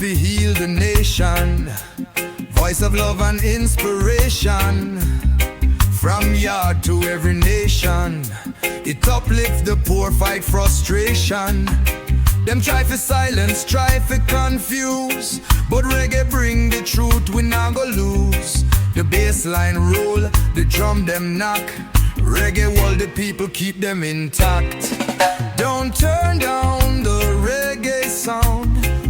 fi heal the nation. Voice of love and inspiration, from yard to every nation. It uplift the poor, fight frustration. Them try for silence, try for confuse, but reggae bring the truth, we not go lose. The bassline roll, the drum them knock. Reggae while the people keep them intact. Don't turn down the reggae sound.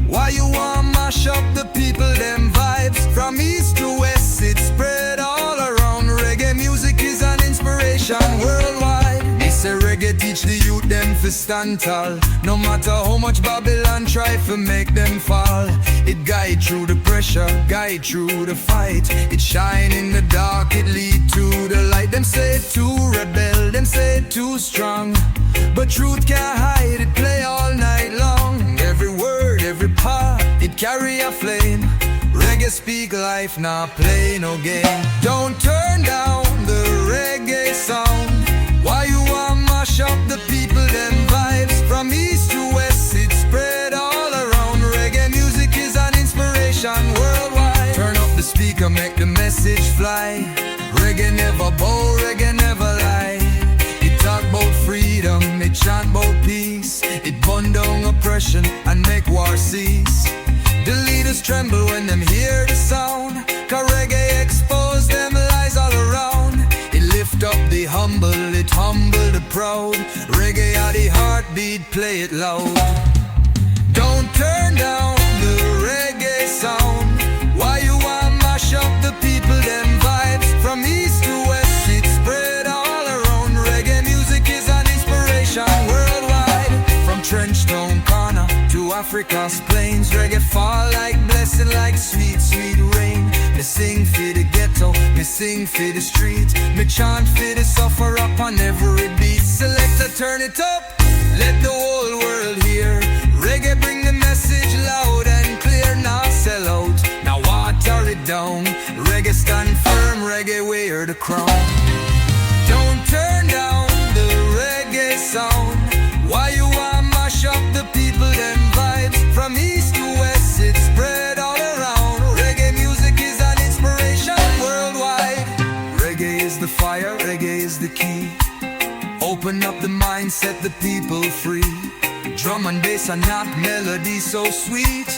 Why you want mash up the people, them vibes? From east to west, it spread all around. Reggae music is an inspiration worldwide. They say reggae teach the youth them to stand tall. No matter how much Babylon try to make them fall. It guide through the pressure, guide through the fight. It shine in the dark, it lead to the light. Them say too rebel, them say too strong, but truth can't hide, it play all night long. Every word, every part, it carry a flame. Reggae speak life, not play no game. Don't turn down the reggae sound. Why you want mash up the people, them vibes? From east to west, it spread all around. Reggae music is an inspiration worldwide. Turn up the speaker, make the message fly. Reggae never bow, reggae never lie. It talk about freedom, it chant about peace. It burn down oppression and make war cease. The leaders tremble when them hear the sound, 'cause reggae expose them lies all around. It lift up the humble, it humble the proud. Reggae are the heartbeat, play it loud. Don't turn down the reggae sound. Why you want mash up the people, them vibes? From east to west, it spread all around. Reggae music is an inspiration worldwide. From Trenchtown corner to Africa's plains, reggae fall like blessing, like sweet, sweet rain. Me sing for the ghetto, me sing for the street, me chant for the suffer up on every beat. Selector, turn it up, let the whole world hear. Reggae bring the message loud and clear. Now sell out, now water it down. Reggae stand firm, reggae wear the crown. Don't turn down the reggae sound. Why you want mash up the people, them vibes? From east to west, it spread all around. Reggae music is an inspiration worldwide. Reggae is the fire, reggae is the key. Open up the mind, set the people free. Drum and bass and not melody so sweet.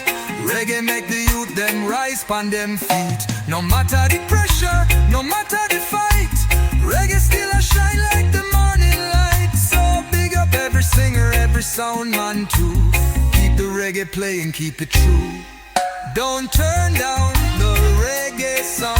Reggae make the youth them rise pon them feet. No matter the pressure, no matter the fight, reggae still a shine like the morning light. So big up every singer, every sound man too. Keep the reggae playing, keep it true. Don't turn down the reggae song.